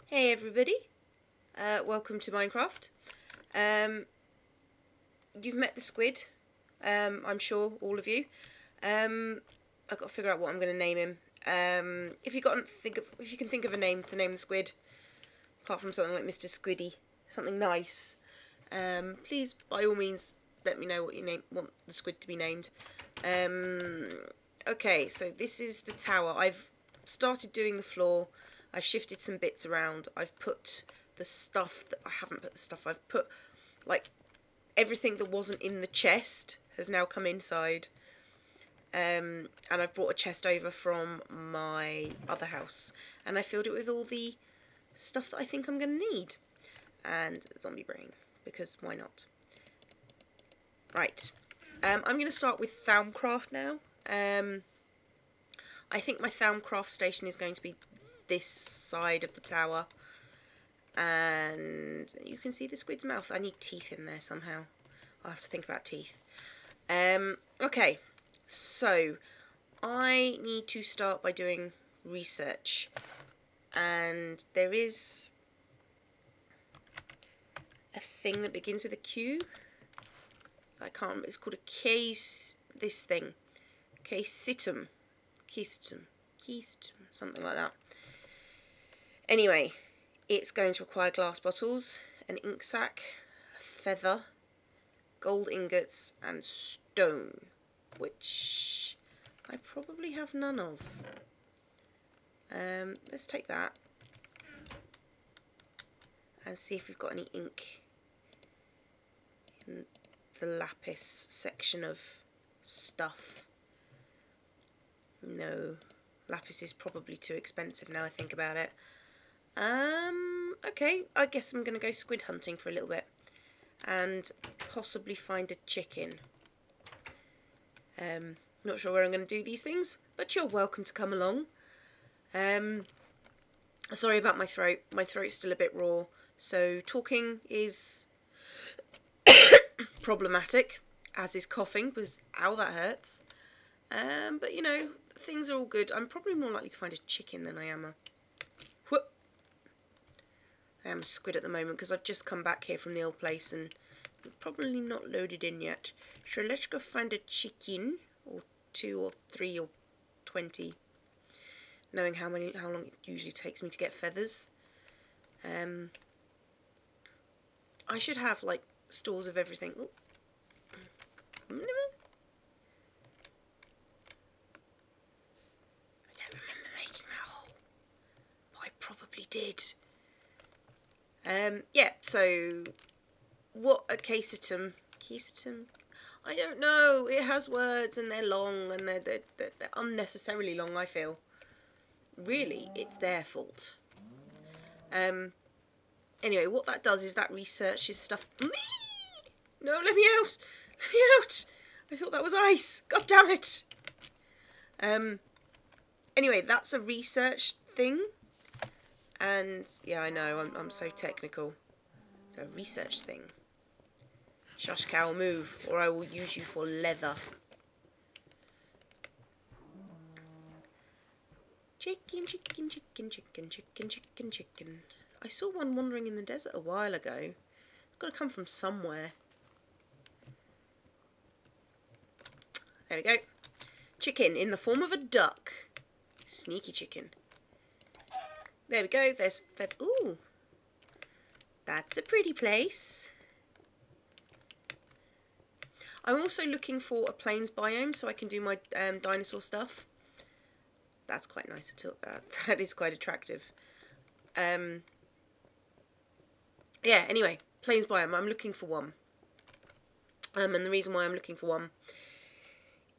Hey everybody, welcome to Minecraft. You've met the squid, I'm sure, all of you. I've got to figure out what I'm going to name him. If you can think of a name to name the squid, apart from something like Mr. Squiddy, something nice, please by all means let me know what you want the squid to be named. Okay, so this is the tower. I've started doing the floor. I've shifted some bits around. I've put the stuff that I haven't put the stuff. I've put like everything that wasn't in the chest has now come inside. And I've brought a chest over from my other house, and I filled it with all the stuff that I think I'm going to need. And zombie brain, because why not? Right. I'm going to start with Thaumcraft now. I think my Thaumcraft station is going to be this side of the tower. And you can see the squid's mouth. I need teeth in there somehow. I'll have to think about teeth. Okay, so I need to start by doing research. And there is a thing that begins with a Q. I can't remember. It's called a case. This thing, caesitum, something like that. Anyway, it's going to require glass bottles, an ink sac, a feather, gold ingots, and stone, which I probably have none of. Let's take that and see if we've got any ink in the lapis section of stuff. No, lapis is probably too expensive now I think about it. Okay, I guess I'm going to go squid hunting for a little bit and possibly find a chicken. Not sure where I'm going to do these things, but you're welcome to come along. Sorry about my throat. My throat's still a bit raw, so talking is problematic, as is coughing, because ow, that hurts. But you know, things are all good. I'm probably more likely to find a chicken than I am a squid at the moment, because I've just come back here from the old place and probably not loaded in yet. So let's go find a chicken, or 2 or 3 or 20, knowing how long it usually takes me to get feathers. I should have like stores of everything. Ooh. I don't remember making that hole, but I probably did. Yeah, so what a caesitum, I don't know, it has words and they're long and they're unnecessarily long, I feel. Really, it's their fault. Anyway, what that does is that researches stuff. No, let me out! Let me out! I thought that was ice. God damn it! Anyway, that's a research thing. And yeah, I know, I'm so technical. It's a research thing. Shush cow, move, or I will use you for leather. Chicken, chicken, chicken, chicken, chicken, chicken, chicken. I saw one wandering in the desert a while ago. It's got to come from somewhere. There we go. Chicken in the form of a duck. Sneaky chicken. There we go. There's feather. Ooh. That's a pretty place. I'm also looking for a plains biome so I can do my dinosaur stuff. That's quite nice. That is quite attractive. Yeah, anyway, plains biome. I'm looking for one. And the reason why I'm looking for one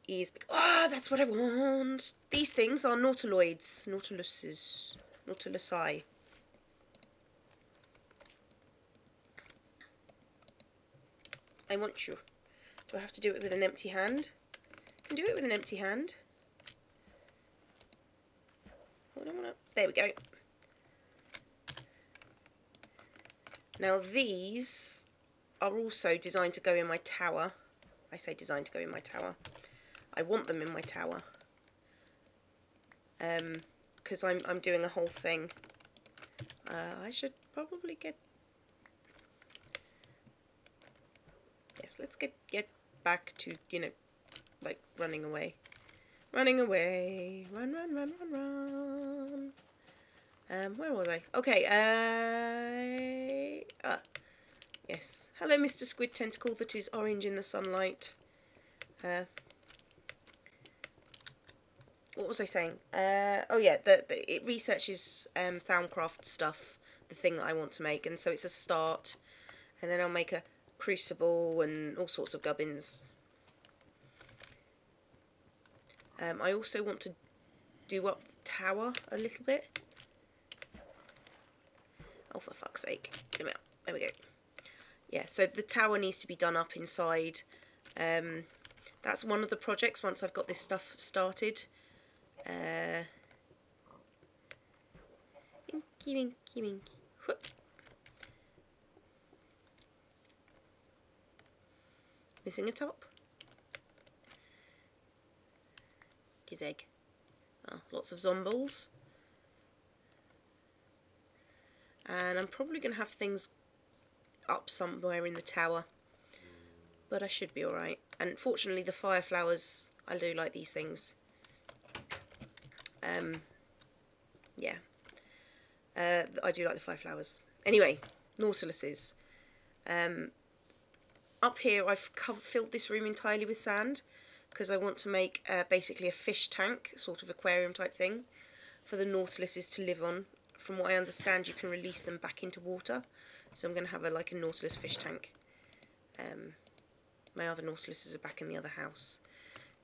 is because, that's what I want. These things are nautilusi. I want you. Do I have to do it with an empty hand? I can do it with an empty hand. There we go. Now these are also designed to go in my tower. I say designed to go in my tower. I want them in my tower. Because I'm doing a whole thing. I should probably get... Yes, let's get back to, you know, like running away. Running away. Run, run, run, run, run. Where was I? Okay, yes. Hello, Mr. Squid Tentacle that is orange in the sunlight. What was I saying? Oh yeah, it researches Thaumcraft stuff, the thing that I want to make, and so it's a start, and then I'll make a crucible and all sorts of gubbins. I also want to do up the tower a little bit. Oh, for fuck's sake. Get me out. There we go. Yeah, so the tower needs to be done up inside. That's one of the projects once I've got this stuff started. Winky, winky, winky. Whoop. Missing a top. His egg. Oh, lots of zombies. And I'm probably going to have things up somewhere in the tower. But I should be alright. And fortunately the fire flowers, I do like these things. Yeah. I do like the fire flowers. Anyway, nautiluses. Up here I've filled this room entirely with sand. Because I want to make basically a fish tank, sort of aquarium type thing, for the nautiluses to live on. From what I understand, you can release them back into water. So I'm going to have like a nautilus fish tank. My other nautiluses are back in the other house.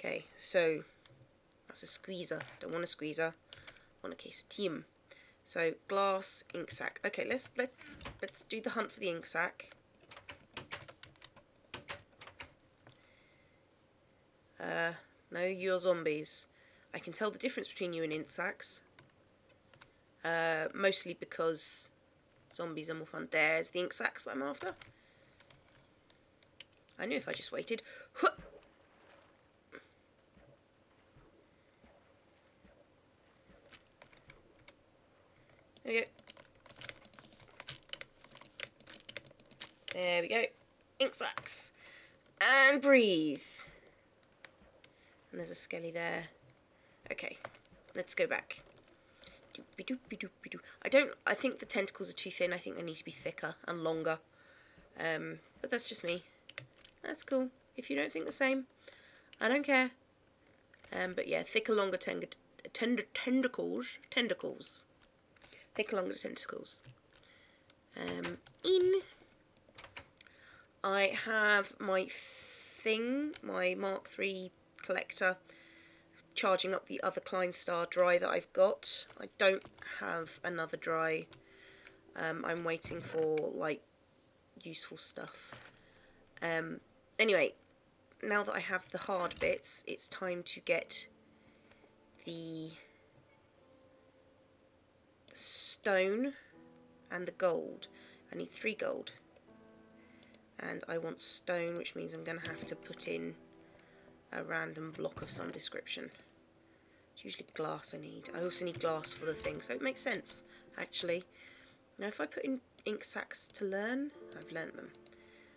Okay, so that's a squeezer. Don't want a squeezer. I want a case of team. So glass, ink sac. Okay, let's do the hunt for the ink sac. No, you're zombies. I can tell the difference between you and ink sacs. Mostly because zombies are more fun. There's the ink sacs that I'm after. I knew if I just waited. There we go. There we go. Ink sacs. And breathe. And there's a skelly there. Okay, let's go back. I think the tentacles are too thin. I think they need to be thicker and longer. But that's just me. That's cool. If you don't think the same, I don't care. But yeah, thicker, longer tentacles. Thicker, longer tentacles. I have my thing, my Mark III collector, charging up the other Kleinstar dry that I've got. I don't have another dry. I'm waiting for like useful stuff. Anyway, now that I have the hard bits, it's time to get the stone and the gold. I need 3 gold. And I want stone, which means I'm going to have to put in a random block of some description. It's usually glass I need. I also need glass for the thing, so it makes sense, actually. Now, if I put in ink sacs to learn, I've learnt them.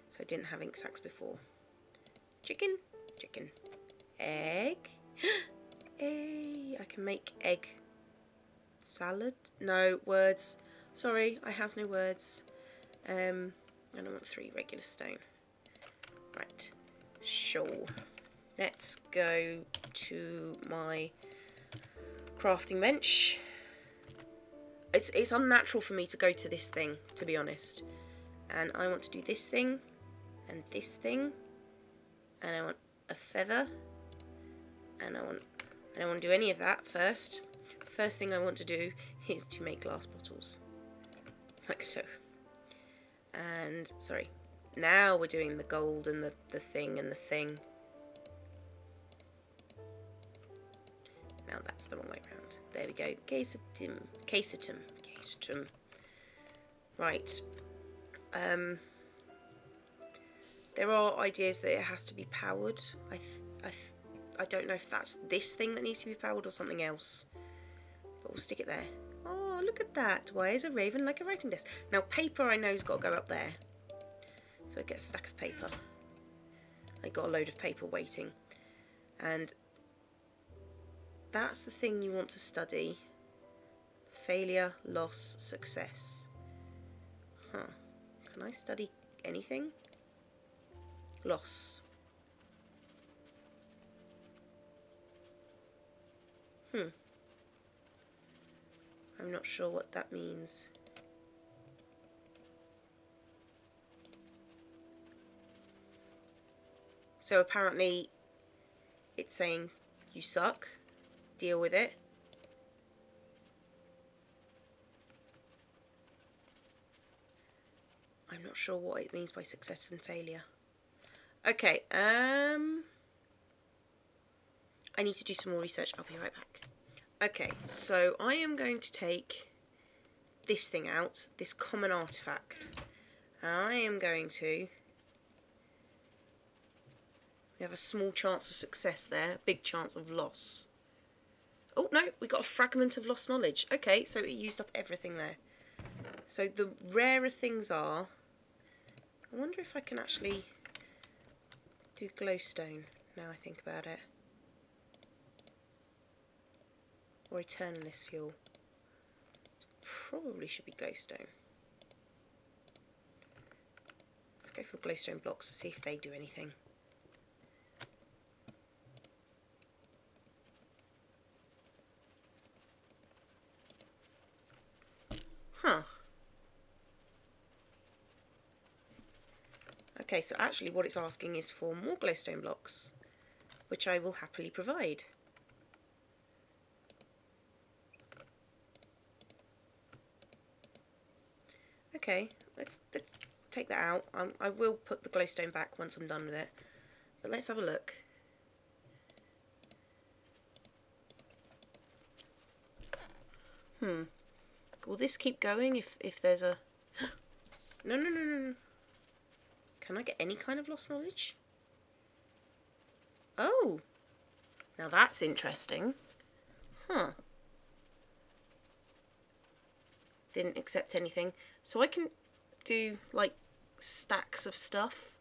So I didn't have ink sacs before. Chicken, chicken. Egg. Hey, I can make egg salad. No words. Sorry, I has no words. I don't want 3 regular stone. Right. Sure. Let's go to my crafting bench. It's unnatural for me to go to this thing, to be honest. And I want to do this thing, and this thing, and I want a feather, and I don't want to do any of that first. The first thing I want to do is to make glass bottles, like so. And, sorry, now we're doing the gold and the thing and the thing. Now that's the wrong way around. There we go. Casetum. Right. There are ideas that it has to be powered. I don't know if that's this thing that needs to be powered or something else. But we'll stick it there. Oh, look look at that. Why is a raven like a writing desk? Now, paper I know has got to go up there. So get a stack of paper. I got a load of paper waiting. And that's the thing you want to study. Failure, loss, success. Huh. Can I study anything? Loss. I'm not sure what that means. So apparently it's saying you suck, deal with it. I'm not sure what it means by success and failure. Okay, I need to do some more research. I'll be right back. Okay, so I am going to take this thing out, this common artifact. I am going to... We have a small chance of success there, a big chance of loss. Oh, no, we got a fragment of lost knowledge. Okay, so it used up everything there. So the rarer things are... I wonder if I can actually do glowstone, now I think about it. Or eternalist fuel. Probably should be glowstone. Let's go for glowstone blocks to see if they do anything. Huh. Okay, so actually what it's asking is for more glowstone blocks, which I will happily provide. Okay, let's take that out. I will put the glowstone back once I'm done with it. But let's have a look. Will this keep going if there's a... No. Can I get any kind of lost knowledge? Oh! Now that's interesting. Huh. Didn't accept anything. So I can do, like, stacks of stuff.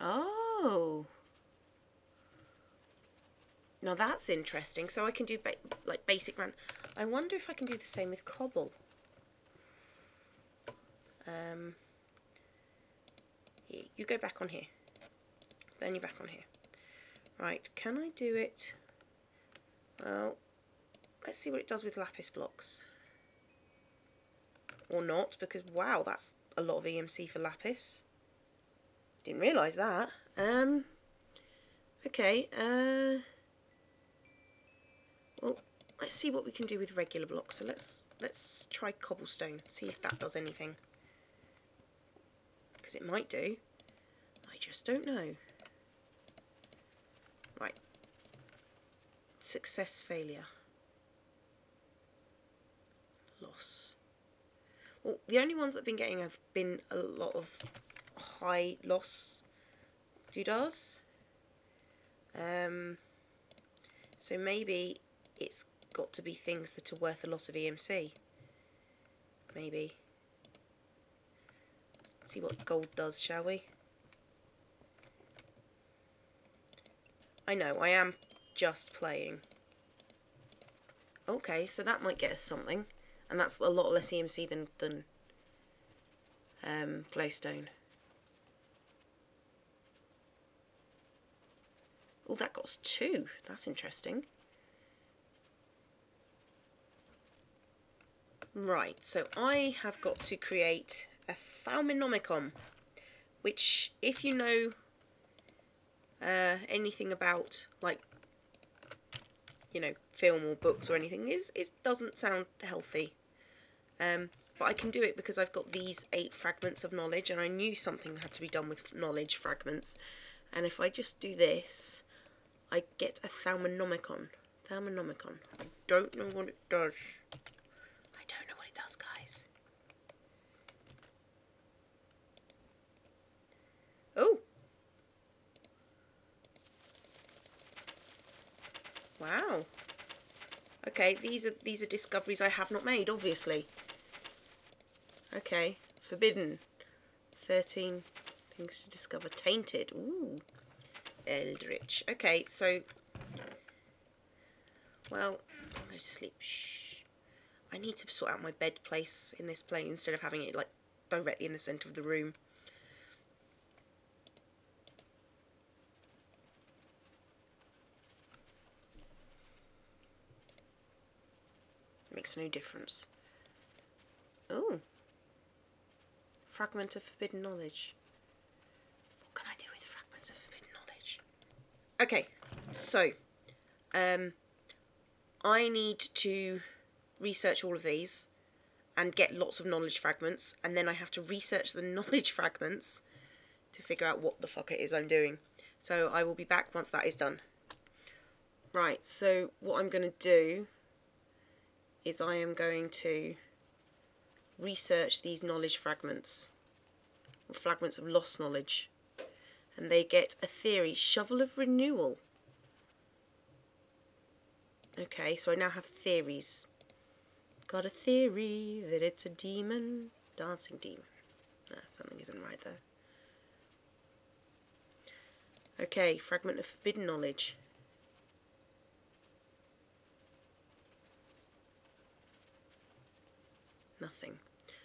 Oh. Now that's interesting. So I can do, like, basic man. I wonder if I can do the same with cobble. Here, you go back on here. Burn you back on here. Right, can I do it? Well, let's see what it does with lapis blocks. Or not, because wow, that's a lot of EMC for lapis. Didn't realise that. Okay, well, let's see what we can do with regular blocks. So let's try cobblestone, see if that does anything. Because it might do. I just don't know. Right. Success, failure. Loss. Well, the only ones that I've been getting have been a lot of high loss doodads. So maybe it's got to be things that are worth a lot of EMC. Maybe. Let's see what gold does, shall we? I know, I am just playing. Okay, so that might get us something. And that's a lot less EMC than glowstone. Oh, that got us 2. That's interesting. Right, so I have got to create a Thauminomicon, which, if you know anything about, like, you know, film or books or anything, it doesn't sound healthy. But I can do it because I've got these 8 fragments of knowledge, and I knew something had to be done with knowledge fragments. And if I just do this, I get a Thauminomicon. Thauminomicon. I don't know what it does. I don't know what it does, guys. Oh! Wow. Okay, these are discoveries I have not made, obviously. Okay, forbidden. 13 things to discover. Tainted. Ooh. Eldritch. Okay, so... Well, I'm going to sleep. Shh. I need to sort out my bed place in this plane instead of having it, like, directly in the centre of the room. Makes no difference. Oh. Fragment of forbidden knowledge. What can I do with fragments of forbidden knowledge? Okay, so I need to research all of these and get lots of knowledge fragments, and then I have to research the knowledge fragments to figure out what the fuck it is I'm doing. So I will be back once that is done. Right, so what I'm going to do is I am going to research these knowledge fragments, or fragments of lost knowledge, and they get a theory, shovel of renewal. Okay, so I now have theories. Got a theory that it's a demon, dancing demon. Nah, something isn't right there. Okay, fragment of forbidden knowledge. Nothing.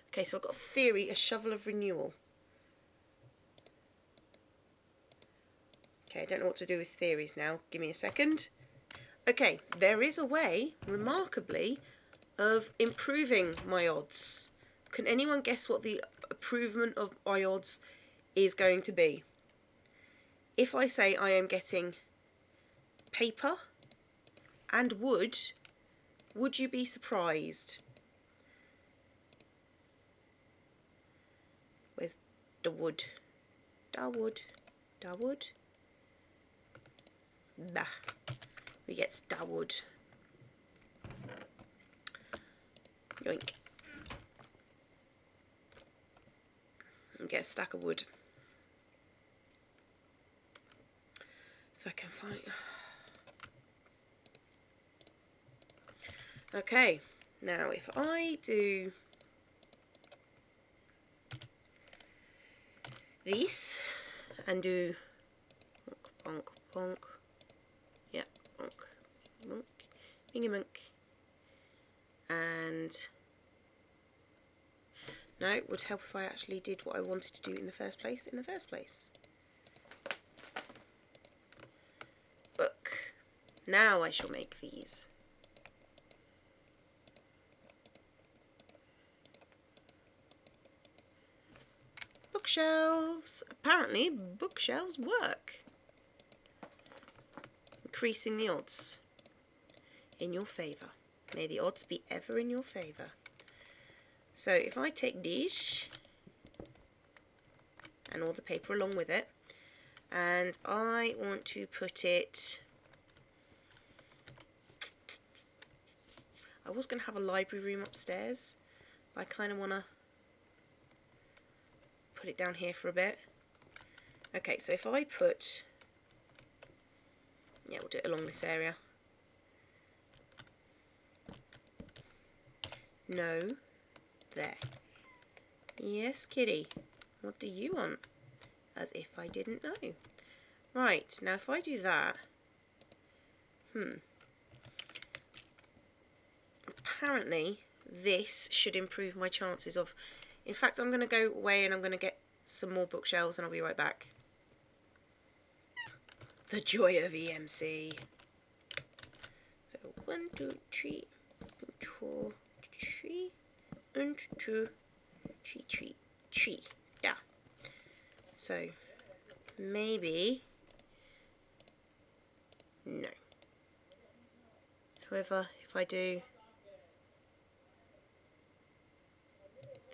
Okay, so I've got a theory, a shovel of renewal. Okay, I don't know what to do with theories now. Give me a second. Okay, there is a way, remarkably, of improving my odds. Can anyone guess what the improvement of my odds is going to be? If I say I am getting paper and wood, would you be surprised? Where's the wood? Da wood. Da wood. Bah. We get da wood. Yoink. And get a stack of wood. If I can find... Okay, now if I do this and do bonk, bonk, bonk, yeah, bonk, bonk, bingy and no, it would help if I actually did what I wanted to do in the first place. Book. Now I shall make these. Bookshelves. Apparently bookshelves work. Increasing the odds in your favour. May the odds be ever in your favour. So if I take this and all the paper along with it, and I want to put it... I was going to have a library room upstairs, but I kind of want to put it down here for a bit. Okay, so if I put... yeah, we'll do it along this area. No. There. Yes, kitty. What do you want? As if I didn't know. Right, now if I do that... Apparently, this should improve my chances of... In fact, I'm going to go away and I'm going to get some more bookshelves and I'll be right back. The joy of EMC. So, 1, 2, 3, 4, 3, and 2, 3, 3, 3. Yeah. So, maybe... no. However, if I do...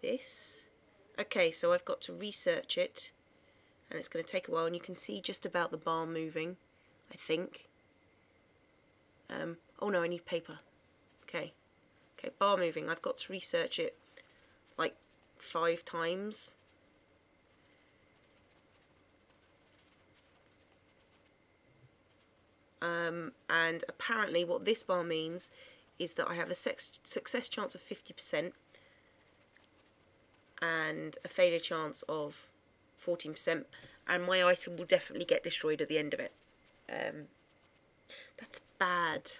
this... okay, so I've got to research it. And it's going to take a while, and you can see just about the bar moving, I think. Oh no, I need paper. Okay. Okay, bar moving. I've got to research it like 5 times. And apparently what this bar means is that I have a success chance of 50% and a failure chance of 14%, and my item will definitely get destroyed at the end of it. That's bad.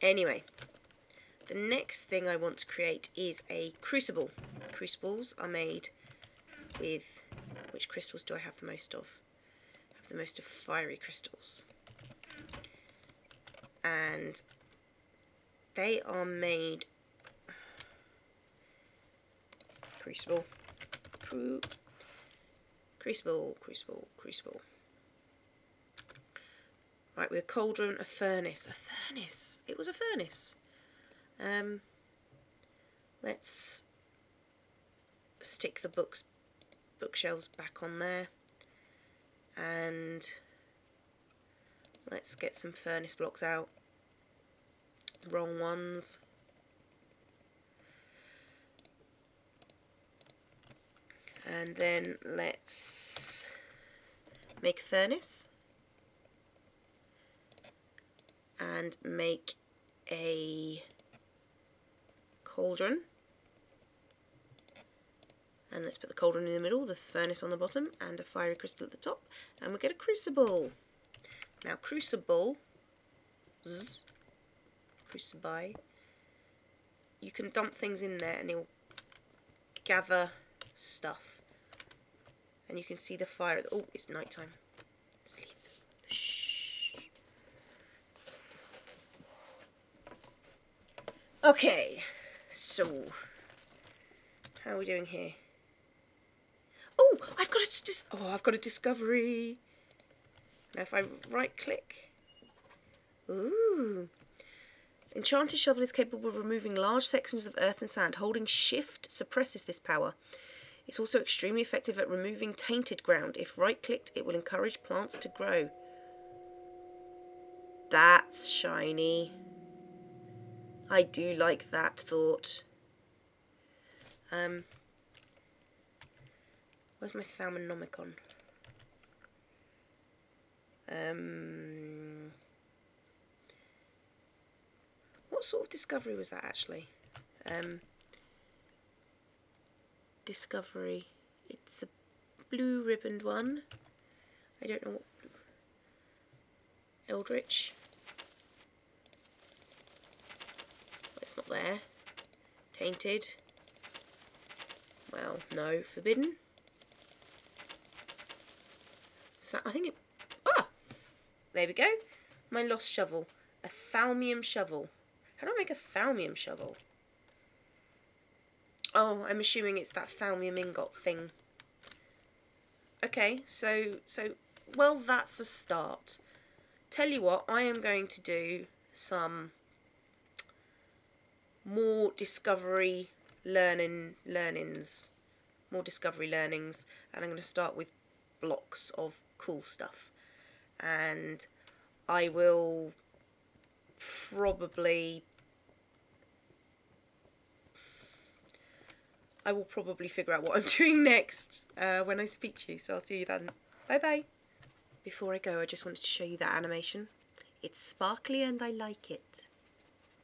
Anyway, the next thing I want to create is a crucible. Crucibles are made with, which crystals do I have the most of? I have the most of fiery crystals. And they are made, crucible, crucible. Right, with a cauldron, a furnace. It was a furnace. Let's stick the bookshelves back on there, and let's get some furnace blocks out. Wrong ones. And then let's make a furnace and make a cauldron, and let's put the cauldron in the middle, the furnace on the bottom, and a fiery crystal at the top, and we get a crucible. Now crucible, crucible, you can dump things in there and it will gather stuff, and you can see the fire. Oh, it's night time. Sleep. Shh. Okay, so how are we doing here? Oh, I've got a discovery. Now if I right click, ooh, enchanted shovel is capable of removing large sections of earth and sand. Holding shift suppresses this power. It's also extremely effective at removing tainted ground. If right clicked, it will encourage plants to grow. That's shiny. I do like that thought. Where's my Thaumcraft? What sort of discovery was that actually? Discovery. It's a blue ribboned one. I don't know what. Eldritch. It's not there. Tainted. Well, no. Forbidden. So I think it. Ah! There we go. My lost shovel. A Thaumium shovel. How do I make a Thaumium shovel? Oh, I'm assuming it's that Thaumium ingot thing. Okay, so well, that's a start. Tell you what, I am going to do some more discovery learnings, and I'm going to start with blocks of cool stuff, and I will probably figure out what I'm doing next when I speak to you, so I'll see you then. Bye bye. Before I go, I just wanted to show you that animation. It's sparkly and I like it.